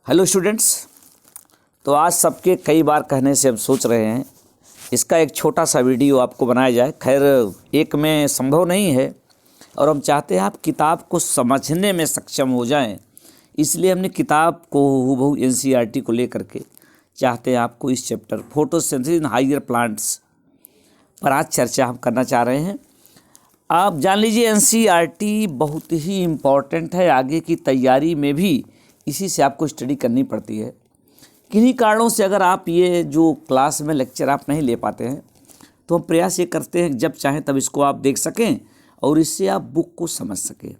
Hello students. तो आज सबके कई बार कहने से हम सोच रहे हैं इसका एक छोटा सा वीडियो आपको बनाया जाए। खैर एक में संभव नहीं है और हम चाहते हैं आप किताब को समझने में सक्षम हो जाएं, इसलिए हमने किताब को हूबहू एनसीईआरटी को लेकर के चाहते हैं आपको इस chapter photosynthesis in higher plants पर आज चर्चा हम करना चाह रहे हैं। आप जान लीजिए एनसीईआरटी बहुत ही इम्पॉर्टेंट है, आगे की तैयारी में भी इसी से आपको स्टडी करनी पड़ती है। किन्हीं कारणों से अगर आप ये जो क्लास में लेक्चर आप नहीं ले पाते हैं तो हम प्रयास ये करते हैं जब चाहें तब इसको आप देख सकें और इससे आप बुक को समझ सकें।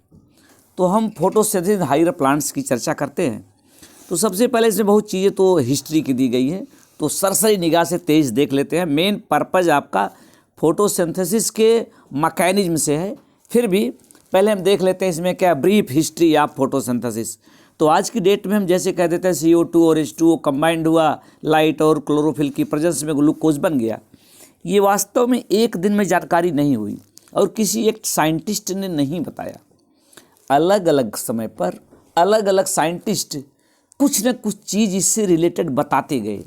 तो हम फोटोसिंथेसिस हायर प्लांट्स की चर्चा करते हैं। तो सबसे पहले इसमें बहुत चीज़ें तो हिस्ट्री की दी गई है, तो सरसरी निगाह से तेज देख लेते हैं। मेन पर्पज़ आपका फोटोसिंथेसिस के मैकेनिज्म से है, फिर भी पहले हम देख लेते हैं इसमें क्या ब्रीफ हिस्ट्री ऑफ फोटोसिंथेसिस। तो आज की डेट में हम जैसे कह देते हैं CO2 और H2O कंबाइंड हुआ, लाइट और क्लोरोफिल की प्रेजेंस में ग्लूकोज बन गया। ये वास्तव में एक दिन में जानकारी नहीं हुई और किसी एक साइंटिस्ट ने नहीं बताया। अलग अलग समय पर अलग अलग साइंटिस्ट कुछ न कुछ चीज़ इससे रिलेटेड बताते गए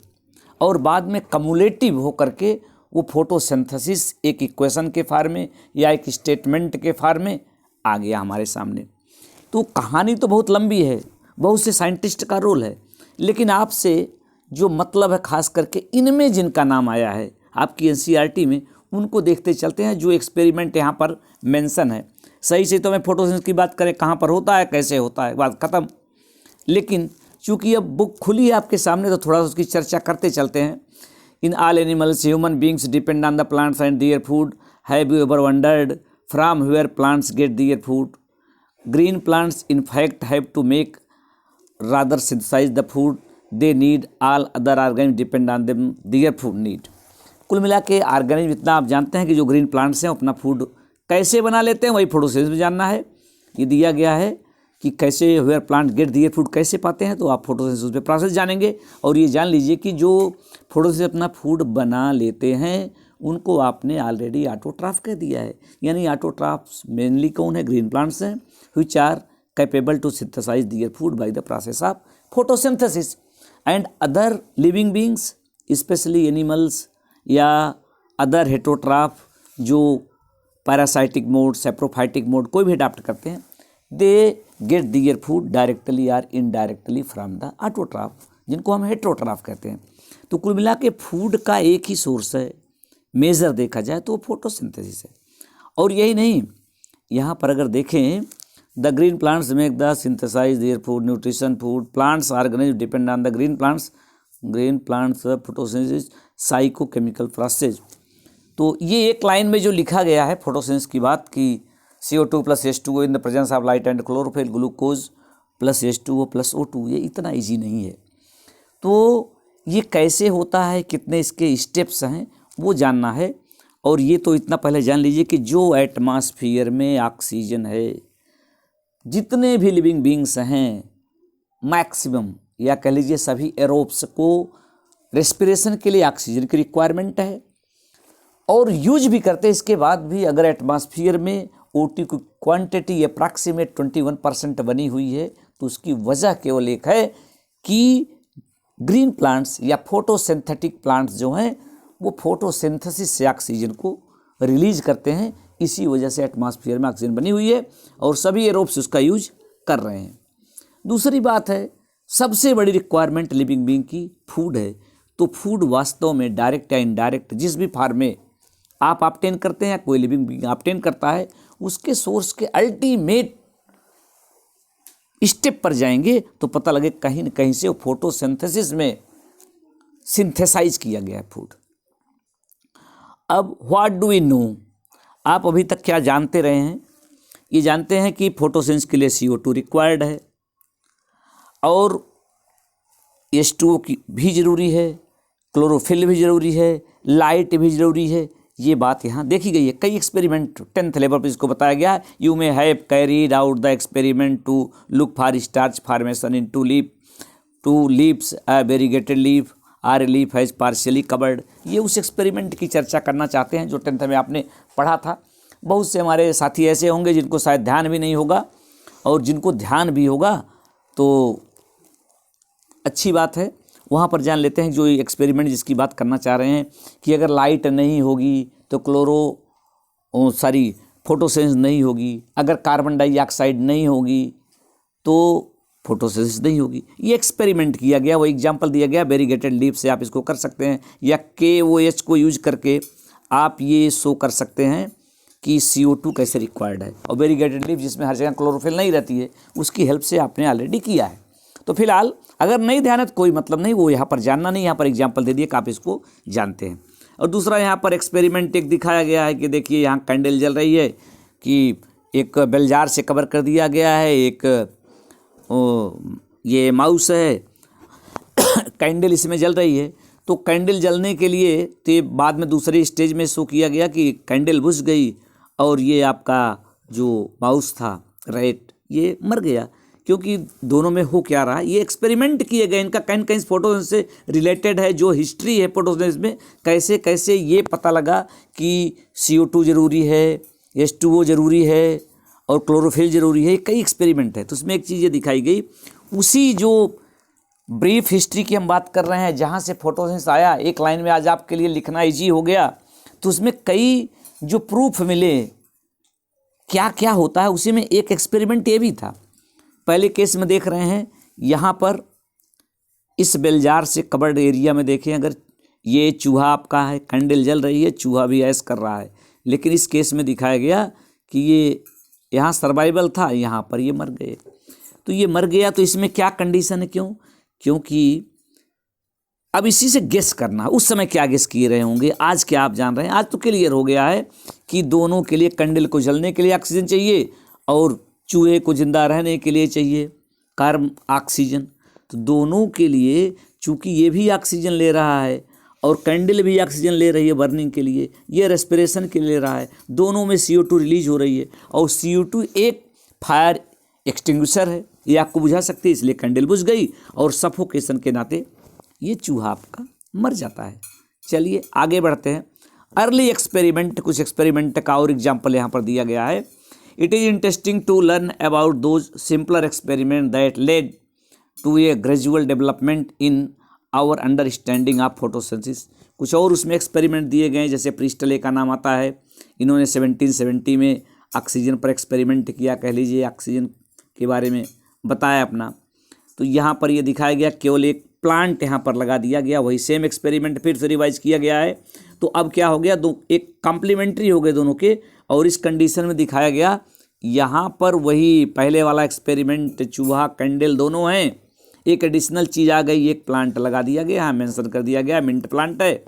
और बाद में कम्युलेटिव होकर के वो फोटोसिंथेसिस एक इक्वेशन के फॉर्म में या एक स्टेटमेंट के फॉर्म में आ गया हमारे सामने। तो कहानी तो बहुत लंबी है, बहुत से साइंटिस्ट का रोल है, लेकिन आपसे जो मतलब है खास करके इनमें जिनका नाम आया है आपकी एनसीईआरटी में, उनको देखते चलते हैं जो एक्सपेरिमेंट यहाँ पर मेंशन है। सही से तो मैं फोटोसिंथेसिस की बात करें कहाँ पर होता है, कैसे होता है, बात ख़त्म। लेकिन चूँकि अब बुक खुली है आपके सामने तो थोड़ा सा उसकी चर्चा करते चलते हैं। In all animals human beings depend on the plants and their food. Have you ever wondered from where plants get their food? Green plants in fact have to make rather synthesize the food they need. All other organisms depend on them their food need. कुल मिला के organism इतना आप जानते हैं कि जो green plants हैं अपना फूड कैसे बना लेते हैं, वही फोटोसिंथेसिस में जानना है। ये दिया गया है कि कैसे where plant get their food कैसे पाते हैं, तो आप फोटोसिंथेसिस पे प्रोसेस जानेंगे। और ये जान लीजिए कि जो फोटोसिंथेसिस अपना फूड बना लेते हैं उनको आपने ऑलरेडी ऑटोट्रॉफ कह दिया है। यानी ऑटोट्रॉफ्स मेनली कौन है? ग्रीन प्लांट्स हैं which are capable to synthesize their food by the process of photosynthesis. And other living beings especially animals या other heterotroph जो parasitic mode, saprophytic mode कोई भी अडाप्ट करते हैं, they get their food directly or indirectly from the autotroph जिनको हम heterotroph कहते हैं। तो कुल मिला के फूड का एक ही सोर्स है, मेजर देखा जाए तो फोटोसिंथेसिस है। और यही नहीं, यहाँ पर अगर देखें The green plants make the synthesize their food, nutrition food. Plants organisms depend on the green plants. Green plants photosynthesis, psychochemical process. तो ये एक लाइन में जो लिखा गया है फोटोसिंथेसिस की बात कि CO2 plus H2O in the presence of light and chlorophyll, glucose plus H2O plus O2, ये इतना इजी नहीं है। तो ये कैसे होता है, कितने इसके स्टेप्स हैं वो जानना है। और ये तो इतना पहले जान लीजिए कि जो एटमॉस्फेयर में ऑक्सीजन है, जितने भी लिविंग बींग्स हैं मैक्सिमम या कह लीजिए सभी एरोब्स को रेस्पिरेशन के लिए ऑक्सीजन की रिक्वायरमेंट है और यूज भी करते हैं। इसके बाद भी अगर एटमॉस्फेयर में O2 की क्वांटिटी अप्रॉक्सीमेट 21% बनी हुई है तो उसकी वजह केवल एक है कि ग्रीन प्लांट्स या फोटोसिंथेटिक प्लांट्स जो हैं वो फोटोसिंथेसिस से ऑक्सीजन को रिलीज करते हैं। इसी वजह से एटमॉस्फेयर में ऑक्सीजन बनी हुई है और सभी एरोब्स उसका यूज कर रहे हैं। दूसरी बात है, सबसे बड़ी रिक्वायरमेंट लिविंग बीइंग की फूड है। तो फूड वास्तव में डायरेक्ट या इनडायरेक्ट जिस भी फॉर्म में आप ऑब्टेन करते हैं या कोई लिविंग बीइंग ऑब्टेन करता है, उसके सोर्स के अल्टीमेट स्टेप पर जाएंगे तो पता लगे कहीं न कहीं से वो फोटोसिंथेसिस में सिंथेसाइज किया गया है फूड। अब व्हाट डू वी नो, आप अभी तक क्या जानते रहे हैं? ये जानते हैं कि फोटोसिंथेसिस के लिए CO2 रिक्वायर्ड है और H2O की भी ज़रूरी है, क्लोरोफिल भी ज़रूरी है, लाइट भी ज़रूरी है। ये बात यहाँ देखी गई है। कई एक्सपेरिमेंट 10th लेवल पर इसको बताया गया है। You may have carried out the experiment to look for starch formation in two leaves, a variegated leaf or leaf has partially covered. ये उस एक्सपेरिमेंट की चर्चा करना चाहते हैं जो 10th में आपने पढ़ा था। बहुत से हमारे साथी ऐसे होंगे जिनको शायद ध्यान भी नहीं होगा और जिनको ध्यान भी होगा तो अच्छी बात है, वहाँ पर जान लेते हैं जो एक्सपेरिमेंट जिसकी बात करना चाह रहे हैं कि अगर लाइट नहीं होगी तो फोटोसिंथेसिस नहीं होगी, अगर कार्बन डाइऑक्साइड नहीं होगी तो फोटोसिंथेसिस नहीं होगी। ये एक्सपेरिमेंट किया गया, वो एग्जांपल दिया गया वेरीगेटेड लीफ से, आप इसको कर सकते हैं, या KOH को यूज करके आप ये शो कर सकते हैं कि CO2 कैसे रिक्वायर्ड है। और वेरीगेटेड लीफ जिसमें हर जगह क्लोरोफिल नहीं रहती है, उसकी हेल्प से आपने ऑलरेडी किया है। तो फिलहाल अगर नहीं ध्यान है तो कोई मतलब नहीं, वो यहाँ पर जानना नहीं, यहाँ पर एग्जाम्पल दे दिए कि आप इसको जानते हैं। और दूसरा यहाँ पर एक्सपेरिमेंट एक दिखाया गया है कि देखिए यहाँ कैंडल जल रही है, कि एक बेल जार से कवर कर दिया गया है, एक ये माउस है, कैंडल इसमें जल रही है। तो कैंडल जलने के लिए तो बाद में दूसरे स्टेज में शो किया गया कि कैंडल बुझ गई और ये आपका जो माउस था रैट, ये मर गया। क्योंकि दोनों में हो क्या रहा, ये एक्सपेरिमेंट किए गए, इनका कहीं कहीं फोटोसिंथेसिस से रिलेटेड है, जो हिस्ट्री है फोटोसिंथेसिस में कैसे कैसे ये पता लगा कि CO2 ज़रूरी है, H2O ज़रूरी है और क्लोरोफिल ज़रूरी है। कई एक्सपेरिमेंट है, तो उसमें एक चीज़ ये दिखाई गई, उसी जो ब्रीफ हिस्ट्री की हम बात कर रहे हैं जहाँ से फोटोसिंथेसिस आया, एक लाइन में आज आपके लिए लिखना ईजी हो गया। तो उसमें कई जो प्रूफ मिले क्या क्या होता है, उसी में एक एक्सपेरिमेंट ये भी था। पहले केस में देख रहे हैं, यहाँ पर इस बेलजार से कवर्ड एरिया में देखें, अगर ये चूहा आपका है, कैंडल जल रही है, चूहा भी ऐश कर रहा है, लेकिन इस केस में दिखाया गया कि ये यहाँ सर्वाइवल था, यहाँ पर ये मर गए। तो ये मर गया, तो इसमें क्या कंडीशन है, क्योंकि अब इसी से गेस करना, उस समय क्या गेस किए रहे होंगे, आज क्या आप जान रहे हैं। आज तो क्लियर हो गया है कि दोनों के लिए, कैंडल को जलने के लिए ऑक्सीजन चाहिए और चूहे को जिंदा रहने के लिए चाहिए कार्बन ऑक्सीजन। तो दोनों के लिए, चूंकि ये भी ऑक्सीजन ले रहा है और कैंडल भी ऑक्सीजन ले रही है बर्निंग के लिए, ये रेस्पिरेशन के लिए ले रहा है, दोनों में CO2 रिलीज हो रही है। और CO2 एक फायर एक्सटिंग्विशर है, ये आपको बुझा सकती है, इसलिए कैंडल बुझ गई और सफोकेशन के नाते ये चूहा आपका मर जाता है। चलिए आगे बढ़ते हैं। अर्ली एक्सपेरिमेंट, कुछ एक्सपेरिमेंट का और एग्जाम्पल यहाँ पर दिया गया है। It is interesting to learn about those simpler experiments that led to a gradual development in our understanding of photosynthesis। कुछ और उसमें एक्सपेरिमेंट दिए गए, जैसे प्रिस्टले का नाम आता है, इन्होंने 1770 में ऑक्सीजन पर एक्सपेरिमेंट किया, कह लीजिए ऑक्सीजन के बारे में बताया अपना। तो यहाँ पर ये दिखाया गया, केवल एक प्लांट यहाँ पर लगा दिया गया, वही सेम एक्सपेरिमेंट फिर से रिवाइज किया गया है। तो अब क्या हो गया, एक कॉम्प्लीमेंट्री हो गए दोनों के, और इस कंडीशन में दिखाया गया यहाँ पर वही पहले वाला एक्सपेरिमेंट, चूहा कैंडल दोनों हैं, एक एडिशनल चीज़ आ गई, एक प्लांट लगा दिया गया, यहाँ मेंशन कर दिया गया मिंट प्लांट है।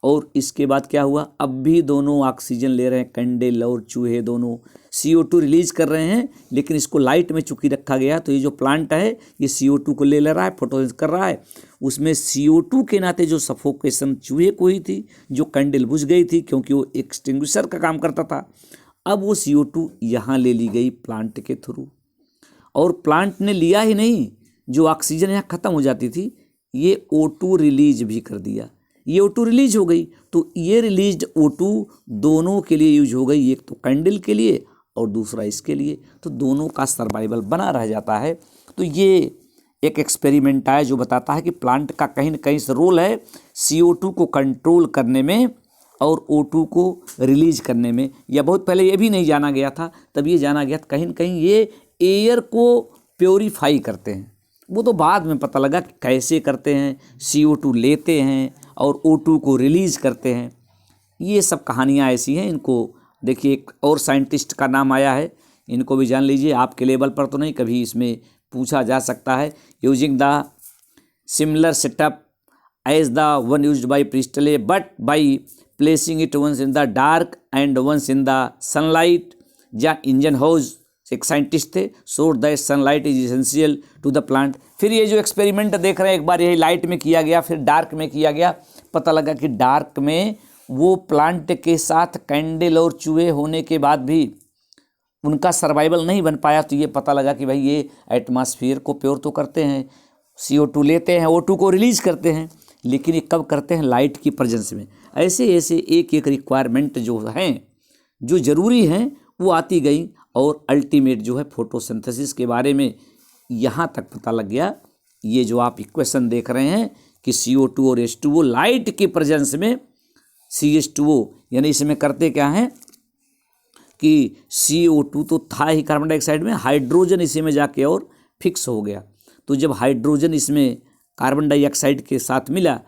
और इसके बाद क्या हुआ, अब भी दोनों ऑक्सीजन ले रहे हैं, कैंडल और चूहे दोनों CO2 रिलीज कर रहे हैं, लेकिन इसको लाइट में चूंकि रखा गया, तो ये जो प्लांट है ये CO2 को ले रहा है, फोटोसिंथेसिस कर रहा है। उसमें CO2 के नाते जो सफोकेशन चूहे को हुई थी, जो कैंडल बुझ गई थी क्योंकि वो एक्सटिंग्विशर का काम करता था, अब वो CO2 यहाँ ले ली गई प्लांट के थ्रू। और प्लांट ने लिया ही नहीं, जो ऑक्सीजन यहाँ ख़त्म हो जाती थी, ये O2 रिलीज भी कर दिया, ये O2 रिलीज हो गई। तो ये रिलीज्ड O2 दोनों के लिए यूज हो गई, एक तो कैंडल के लिए और दूसरा इसके लिए, तो दोनों का सर्वाइवल बना रह जाता है। तो ये एक एक्सपेरिमेंट है जो बताता है कि प्लांट का कहीं न कहीं से रोल है CO2 को कंट्रोल करने में और O2 को रिलीज करने में। या बहुत पहले ये भी नहीं जाना गया था, तब ये जाना गया कहीं न कहीं ये एयर को प्योरीफाई करते हैं। वो तो बाद में पता लगा कि कैसे करते हैं, CO2 लेते हैं और O2 को रिलीज़ करते हैं। ये सब कहानियाँ ऐसी हैं, इनको देखिए एक और साइंटिस्ट का नाम आया है, इनको भी जान लीजिए, आपके लेवल पर तो नहीं, कभी इसमें पूछा जा सकता है। Using the similar setup as the one used by Priestley but by placing it once in the dark and once in the sunlight. John Ingenhousz एक साइंटिस्ट थे, showed that sunlight is essential to the plant. फिर ये जो experiment देख रहे हैं, एक बार यही लाइट में किया गया, फिर डार्क में किया गया, पता लगा कि डार्क में वो प्लांट के साथ कैंडल और चूहे होने के बाद भी उनका सर्वाइवल नहीं बन पाया। तो ये पता लगा कि भाई ये एटमॉस्फेयर को प्योर तो करते हैं, CO2 लेते हैं, O2 को रिलीज करते हैं, लेकिन ये कब करते हैं, लाइट की प्रेजेंस में। ऐसे ऐसे एक एक रिक्वायरमेंट जो हैं, जो ज़रूरी हैं, वो आती गई और अल्टीमेट जो है फोटोसिंथेसिस के बारे में यहाँ तक पता लग गया ये जो आप इक्वेशन देख रहे हैं कि CO2 और H2O लाइट के प्रेजेंस में CH2O, यानी इसमें करते क्या है कि CO2 तो था ही कार्बन डाइऑक्साइड में, हाइड्रोजन इसी में जाके और फिक्स हो गया। तो जब हाइड्रोजन इसमें कार्बन डाइऑक्साइड के साथ मिला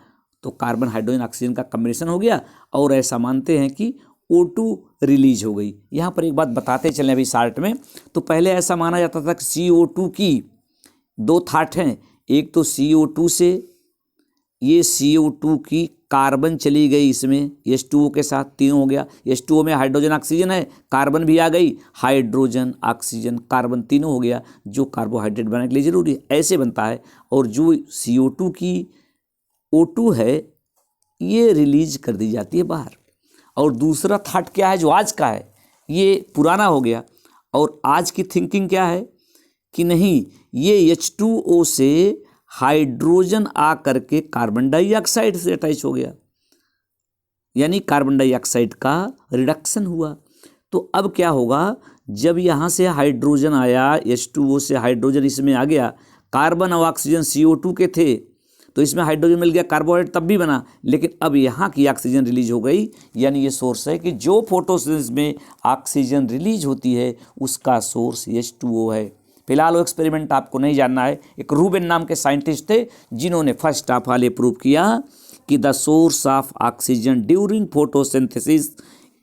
तो कार्बन हाइड्रोजन ऑक्सीजन का कम्बिनेशन हो गया और ऐसा मानते हैं कि O2 रिलीज हो गई। यहाँ पर एक बात बताते चलें अभी शार्ट में, तो पहले ऐसा माना जाता था कि CO2 की दो थाट हैं, एक तो CO2 से ये CO2 की कार्बन चली गई इसमें H2O के साथ, तीनों हो गया। H2O में हाइड्रोजन ऑक्सीजन है, कार्बन भी आ गई, हाइड्रोजन ऑक्सीजन कार्बन तीनों हो गया, जो कार्बोहाइड्रेट बनाने के लिए जरूरी है, ऐसे बनता है। और जो CO2 की O2 है ये रिलीज कर दी जाती है बाहर। और दूसरा थाट क्या है जो आज का है, ये पुराना हो गया। और आज की थिंकिंग क्या है कि नहीं, ये H2O से हाइड्रोजन आ करके कार्बन डाइऑक्साइड से अटैच हो गया, यानी कार्बन डाइऑक्साइड का रिडक्शन हुआ। तो अब क्या होगा, जब यहाँ से हाइड्रोजन आया, H2O से हाइड्रोजन इसमें आ गया, कार्बन और ऑक्सीजन CO2 के थे तो इसमें हाइड्रोजन मिल गया, कार्बोहाइड्रेट तब भी बना, लेकिन अब यहाँ की ऑक्सीजन रिलीज हो गई। यानी ये सोर्स है कि जो फोटोसिंथेसिस में ऑक्सीजन रिलीज होती है उसका सोर्स H2O है। फिलहाल वो एक्सपेरिमेंट आपको नहीं जानना है। एक रूबेन नाम के साइंटिस्ट थे जिन्होंने फर्स्ट ऑफ ऑल ये प्रूव किया कि the source of oxygen during photosynthesis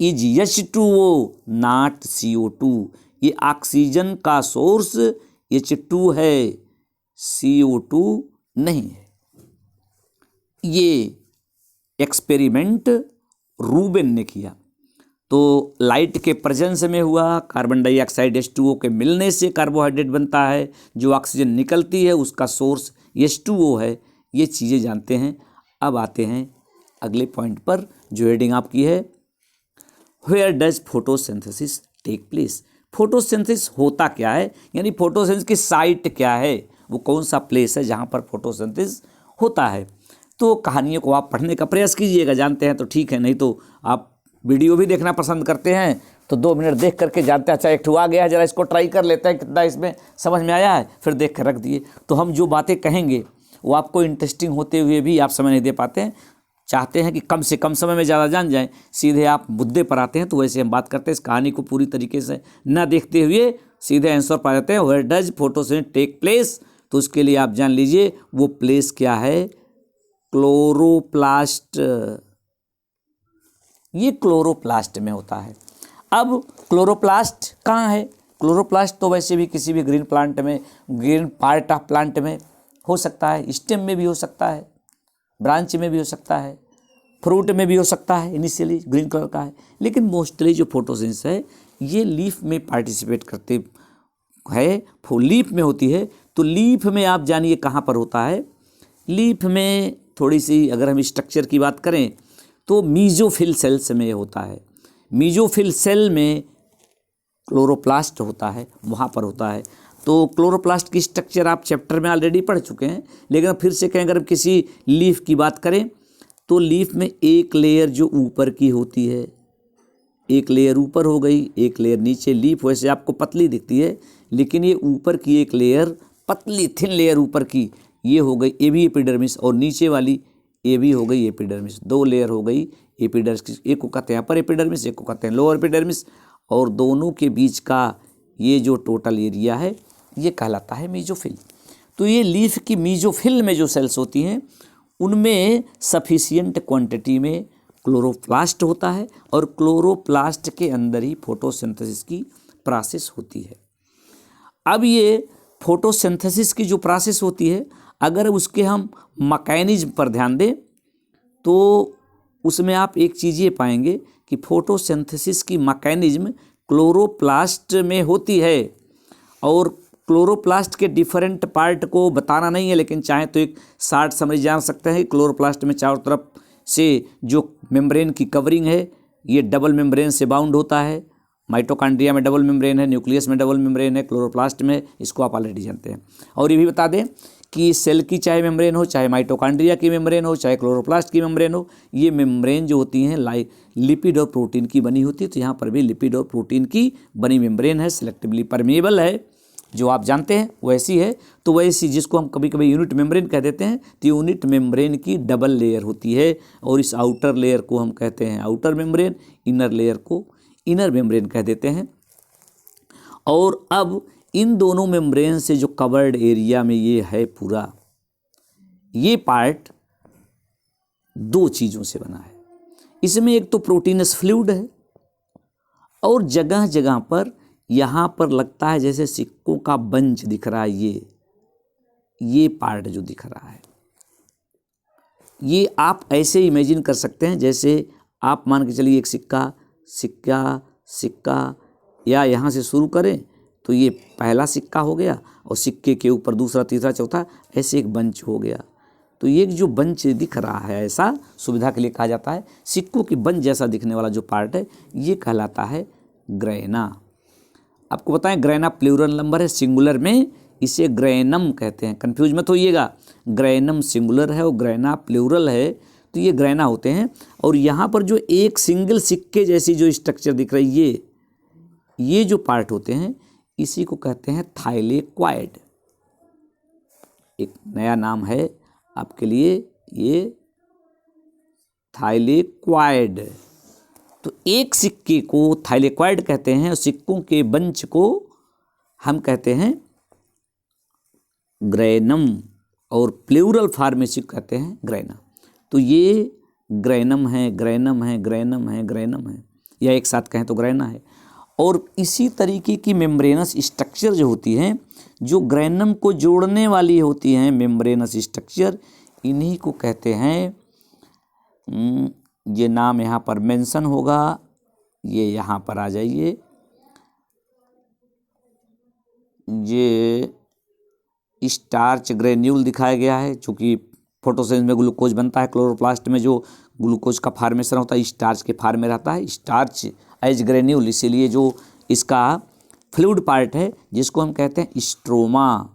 is H2O not CO2। ये ऑक्सीजन का सोर्स H2 है, CO2 नहीं है। ये एक्सपेरिमेंट रूबेन ने किया। तो लाइट के प्रेजेंस में हुआ, कार्बन डाइऑक्साइड H2O के मिलने से कार्बोहाइड्रेट बनता है, जो ऑक्सीजन निकलती है उसका सोर्स H2O है। ये चीज़ें जानते हैं। अब आते हैं अगले पॉइंट पर जो हेडिंग आपकी है, where does photosynthesis take place. Photosynthesis होता क्या है, यानी फोटोसिंथेसिस की साइट क्या है, वो कौन सा प्लेस है जहाँ पर फोटोसिंथेसिस होता है। तो कहानियों को आप पढ़ने का प्रयास कीजिएगा, जानते हैं तो ठीक है, नहीं तो आप वीडियो भी देखना पसंद करते हैं तो 2 मिनट देख करके जानते हैं, अच्छा एक ठो आ गया है, जरा इसको ट्राई कर लेते हैं कितना इसमें समझ में आया है, फिर देख कर रख दिए। तो हम जो बातें कहेंगे वो आपको इंटरेस्टिंग होते हुए भी आप समय नहीं दे पाते हैं, चाहते हैं कि कम से कम समय में ज़्यादा जान जाएं, सीधे आप मुद्दे पर आते हैं। तो वैसे हम बात करते हैं, इस कहानी को पूरी तरीके से न देखते हुए सीधे आंसर पा जाते हैं, where does photosynthesis take place. तो उसके लिए आप जान लीजिए वो प्लेस क्या है, क्लोरोप्लास्ट। ये क्लोरोप्लास्ट में होता है। अब क्लोरोप्लास्ट कहाँ है, क्लोरोप्लास्ट तो वैसे भी किसी भी ग्रीन प्लांट में, ग्रीन पार्ट ऑफ प्लांट में हो सकता है, स्टेम में भी हो सकता है, ब्रांच में भी हो सकता है, फ्रूट में भी हो सकता है, इनिशियली ग्रीन कलर का है। लेकिन मोस्टली जो फोटोसिंथेसिस है ये लीफ में पार्टिसिपेट करते है, लीफ में होती है। तो लीफ में आप जानिए कहाँ पर होता है। लीफ में थोड़ी सी अगर हम स्ट्रक्चर की बात करें तो मीजोफिल सेल्स में होता है। मीजोफिल सेल में क्लोरोप्लास्ट होता है, वहाँ पर होता है। तो क्लोरोप्लास्ट की स्ट्रक्चर आप चैप्टर में ऑलरेडी पढ़ चुके हैं, लेकिन फिर से कहें अगर किसी लीफ की बात करें तो लीफ में एक लेयर जो ऊपर की होती है, एक लेयर ऊपर हो गई, एक लेयर नीचे। लीफ वैसे आपको पतली दिखती है, लेकिन ये ऊपर की एक लेयर पतली थिन लेयर ऊपर की, ये हो गई ए बी एपिडर्मिस, और नीचे वाली ये भी हो गई एपिडर्मिस। 2 लेयर हो गई एपिडर्मिस, एक को कहते हैं अपर एपिडर्मिस, एक को कहते हैं लोअर एपिडर्मिस, और दोनों के बीच का ये जो टोटल एरिया है ये कहलाता है मीजोफिल। तो ये लीफ की मीजोफिल में जो सेल्स होती हैं उनमें सफिशिएंट क्वांटिटी में क्लोरोप्लास्ट होता है, और क्लोरोप्लास्ट के अंदर ही फोटोसिंथेसिस की प्रोसेस होती है। अब ये फोटोसिंथेसिस की जो प्रोसेस होती है, अगर उसके हम मैकेनिज्म पर ध्यान दें तो उसमें आप एक चीज़ ये पाएंगे कि फोटोसिंथेसिस की मैकेनिज्म क्लोरोप्लास्ट में होती है। और क्लोरोप्लास्ट के डिफरेंट पार्ट को बताना नहीं है, लेकिन चाहे तो एक शार्ट समरी जान सकते हैं। क्लोरोप्लास्ट में चारों तरफ से जो मेम्ब्रेन की कवरिंग है ये डबल मेम्ब्रेन से बाउंड होता है। माइटोकॉन्ड्रिया में डबल मेम्ब्रेन है, न्यूक्लियस में डबल मेम्ब्रेन है, क्लोरोप्लास्ट में, इसको आप ऑलरेडी जानते हैं। और ये भी बता दें कि सेल की चाहे मेम्ब्रेन हो, चाहे माइटोकॉन्ड्रिया की मेम्ब्रेन हो, चाहे क्लोरोप्लास्ट की मेम्ब्रेन हो, ये मेम्ब्रेन जो होती हैं लिपिड और प्रोटीन की बनी होती है। तो यहाँ पर भी लिपिड और प्रोटीन की बनी मेम्ब्रेन है, सिलेक्टिवली परमेबल है, जो आप जानते हैं वैसी है। तो वैसी जिसको हम कभी कभी यूनिट मेम्ब्रेन कह देते हैं, तो यूनिट मेम्ब्रेन की डबल लेयर होती है और इस आउटर लेयर को हम कहते हैं आउटर मेम्ब्रेन, इनर लेयर को इनर मेम्ब्रेन कह देते हैं। और अब इन दोनों मेम्ब्रेन से जो कवर्ड एरिया में ये है पूरा, ये पार्ट दो चीज़ों से बना है। इसमें एक तो प्रोटीनस फ्लूइड है और जगह जगह पर यहाँ पर लगता है जैसे सिक्कों का बंच दिख रहा है, ये पार्ट जो दिख रहा है, ये आप ऐसे इमेजिन कर सकते हैं जैसे आप मान के चलिए एक सिक्का सिक्का सिक्का, या यहाँ से शुरू करें तो ये पहला सिक्का हो गया और सिक्के के ऊपर दूसरा तीसरा चौथा, ऐसे एक बंच हो गया। तो ये जो बंच दिख रहा है, ऐसा सुविधा के लिए कहा जाता है, सिक्कों की बंच जैसा दिखने वाला जो पार्ट है ये कहलाता है ग्रैना। आपको बताएं ग्रैना प्लूरल नंबर है, सिंगुलर में इसे ग्रैनम कहते हैं, कंफ्यूज मत होइएगा। ग्रैनम सिंगुलर है और ग्रैना प्लूरल है, तो ये ग्रैना होते हैं। और यहाँ पर जो एक सिंगल सिक्के जैसी जो स्ट्रक्चर दिख रही है, ये जो पार्ट होते हैं इसी को कहते हैं थाइलेक्वाइड। एक नया नाम है आपके लिए, ये थाइलेक्वाइड। तो एक सिक्के को थाइलेक्वाइड कहते हैं और सिक्कों के बंच को हम कहते हैं ग्रैनम, और प्लूरल फॉर्म में कहते हैं ग्रैना। तो ये ग्रैनम है, ग्रैनम है, ग्रैनम है, ग्रैनम है, या एक साथ कहें तो ग्रैना है। और इसी तरीके की मेम्ब्रेनस स्ट्रक्चर जो होती हैं, जो ग्रैनम को जोड़ने वाली होती हैं मेम्ब्रेनस स्ट्रक्चर, इन्हीं को कहते हैं, ये नाम यहाँ पर मेंशन होगा, ये यहाँ पर आ जाइए, ये स्टार्च ग्रेन्यूल दिखाया गया है। चूँकि फोटोसिंथेसिस में ग्लूकोज बनता है, क्लोरोप्लास्ट में जो ग्लूकोज का फॉर्मेशन होता है स्टार्च के फॉर्म में रहता है, स्टार्च एज ग्रेन्यूल, इसीलिए जो इसका फ्लूइड पार्ट है जिसको हम कहते हैं स्ट्रोमा,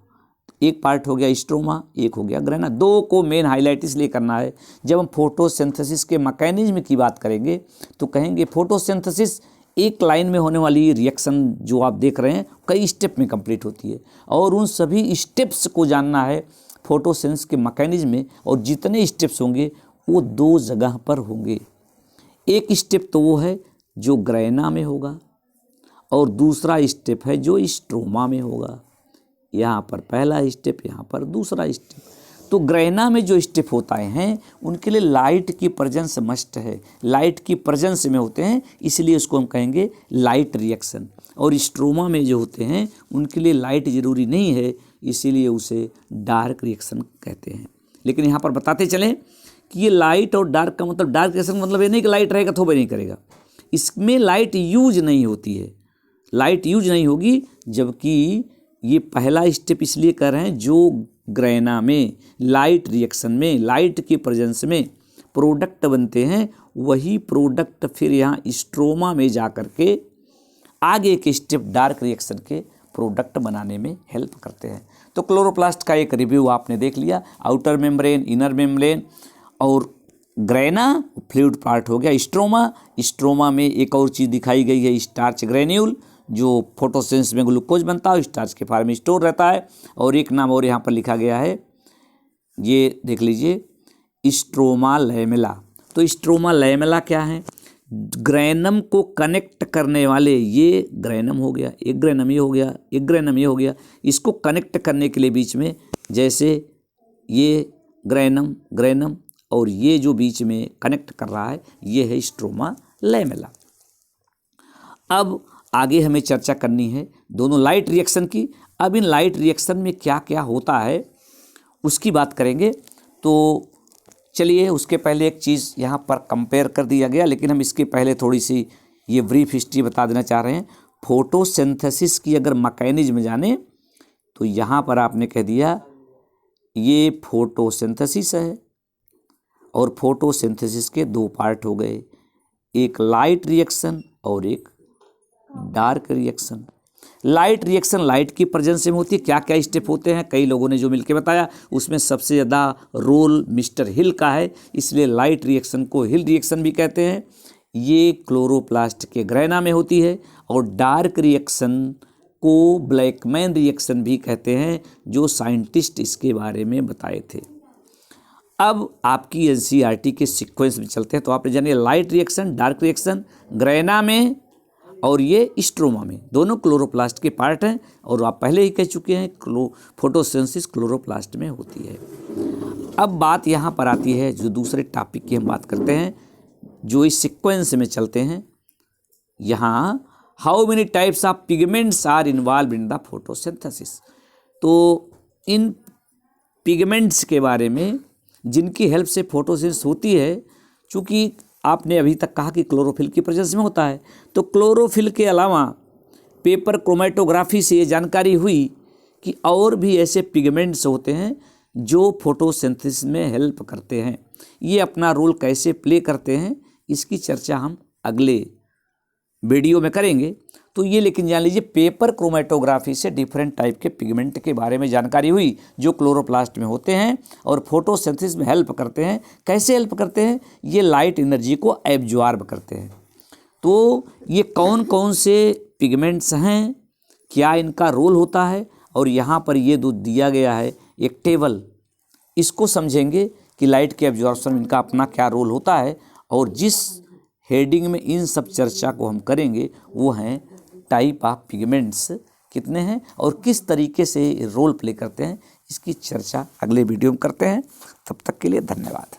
एक पार्ट हो गया स्ट्रोमा, एक हो गया ग्रैना। दो को मेन हाईलाइट इसलिए करना है, जब हम फोटोसिंथेसिस के मैकेनिज्म की बात करेंगे तो कहेंगे फोटोसिंथेसिस एक लाइन में होने वाली रिएक्शन जो आप देख रहे हैं कई स्टेप में कंप्लीट होती है, और उन सभी स्टेप्स को जानना है फोटोसिंथेसिस के मैकेनिज्म में। और जितने स्टेप्स होंगे वो दो जगह पर होंगे, एक स्टेप तो वो है जो ग्रैना में होगा और दूसरा स्टेप है जो स्ट्रोमा में होगा। यहाँ पर पहला स्टेप, यहाँ पर दूसरा स्टेप। तो ग्रैना में जो स्टेप होता हैं उनके लिए लाइट की प्रेजेंस मस्ट है, लाइट की प्रेजेंस में होते हैं, इसलिए उसको हम कहेंगे लाइट रिएक्शन। और स्ट्रोमा में जो होते हैं उनके लिए लाइट ज़रूरी नहीं है, इसीलिए उसे डार्क रिएक्शन कहते हैं। लेकिन यहाँ पर बताते चलें कि ये लाइट और डार्क का मतलब, डार्क रिएक्शन का मतलब ये नहीं कि लाइट रहेगा तो नहीं करेगा, इसमें लाइट यूज नहीं होती है, लाइट यूज नहीं होगी। जबकि ये पहला स्टेप इसलिए कर रहे हैं जो ग्रैना में लाइट रिएक्शन में लाइट की प्रेजेंस में प्रोडक्ट बनते हैं, वही प्रोडक्ट फिर यहाँ स्ट्रोमा में जा कर के आगे के स्टेप डार्क रिएक्शन के प्रोडक्ट बनाने में हेल्प करते हैं। तो क्लोरोप्लास्ट का एक रिव्यू आपने देख लिया, आउटर मेम्ब्रेन, इनर मेम्ब्रेन और ग्रैना, फ्लूइड पार्ट हो गया स्ट्रोमा। स्ट्रोमा में एक और चीज़ दिखाई गई है स्टार्च ग्रेन्यूल, जो फोटोसिंथेसिस में ग्लूकोज बनता है, स्टार्च के फॉर्म में स्टोर रहता है। और एक नाम और यहाँ पर लिखा गया है, ये देख लीजिए स्ट्रोमा लैमेला। तो स्ट्रोमा लैमेला क्या है? ग्रैनम को कनेक्ट करने वाले, ये ग्रैनम हो गया, एक ग्रैनम ये हो गया, एक ग्रैनम ये हो गया, इसको कनेक्ट करने के लिए बीच में जैसे ये ग्रैनम ग्रैनम और ये जो बीच में कनेक्ट कर रहा है ये है स्ट्रोमा लैमेला। अब आगे हमें चर्चा करनी है दोनों लाइट रिएक्शन की। अब इन लाइट रिएक्शन में क्या क्या होता है उसकी बात करेंगे। तो चलिए उसके पहले एक चीज़ यहाँ पर कंपेयर कर दिया गया, लेकिन हम इसके पहले थोड़ी सी ये ब्रीफ हिस्ट्री बता देना चाह रहे हैं। फोटोसिंथेसिस की अगर मैकेनिज्म जाने तो यहाँ पर आपने कह दिया ये फोटोसिंथेसिस है, और फोटोसिंथेसिस के दो पार्ट हो गए, एक लाइट रिएक्शन और एक dark reaction. Light reaction light की प्रेजेंस में होती है। क्या क्या स्टेप होते हैं कई लोगों ने जो मिलके बताया, उसमें सबसे ज़्यादा रोल मिस्टर हिल का है, इसलिए लाइट रिएक्शन को हिल रिएक्शन भी कहते हैं। ये क्लोरोप्लास्ट के ग्रैना में होती है। और डार्क रिएक्शन को ब्लैकमैन रिएक्शन भी कहते हैं, जो साइंटिस्ट इसके बारे में बताए थे। अब आपकी एनसीईआरटी के सीक्वेंस में चलते हैं। तो आपने जानिए light reaction, dark reaction, grana में और ये स्ट्रोमा में, दोनों क्लोरोप्लास्ट के पार्ट हैं। और आप पहले ही कह चुके हैं फोटोसिंथेसिस क्लोरोप्लास्ट में होती है। अब बात यहाँ पर आती है, जो दूसरे टॉपिक की हम बात करते हैं, जो इस सीक्वेंस में चलते हैं। यहाँ how many types of pigments are involve in the photosynthesis. तो इन पिगमेंट्स के बारे में जिनकी हेल्प से फोटोसिंथेसिस होती है, चूँकि आपने अभी तक कहा कि क्लोरोफिल की प्रेजेंस में होता है, तो क्लोरोफिल के अलावा पेपर क्रोमेटोग्राफी से ये जानकारी हुई कि और भी ऐसे पिगमेंट्स होते हैं जो फोटोसिंथेसिस में हेल्प करते हैं। ये अपना रोल कैसे प्ले करते हैं, इसकी चर्चा हम अगले वीडियो में करेंगे। तो ये लेकिन जान लीजिए, पेपर क्रोमेटोग्राफी से डिफरेंट टाइप के पिगमेंट के बारे में जानकारी हुई जो क्लोरोप्लास्ट में होते हैं और फोटोसिंथेसिस में हेल्प करते हैं। कैसे हेल्प करते हैं? ये लाइट एनर्जी को एब्जॉर्ब करते हैं। तो ये कौन कौन से पिगमेंट्स हैं, क्या इनका रोल होता है, और यहाँ पर ये जो दिया गया है एक टेबल, इसको समझेंगे कि लाइट के एब्जॉर्प्शन में इनका अपना क्या रोल होता है। और जिस हेडिंग में इन सब चर्चा को हम करेंगे वो हैं टाइप ऑफ पिगमेंट्स कितने हैं और किस तरीके से रोल प्ले करते हैं, इसकी चर्चा अगले वीडियो में करते हैं। तब तक के लिए धन्यवाद।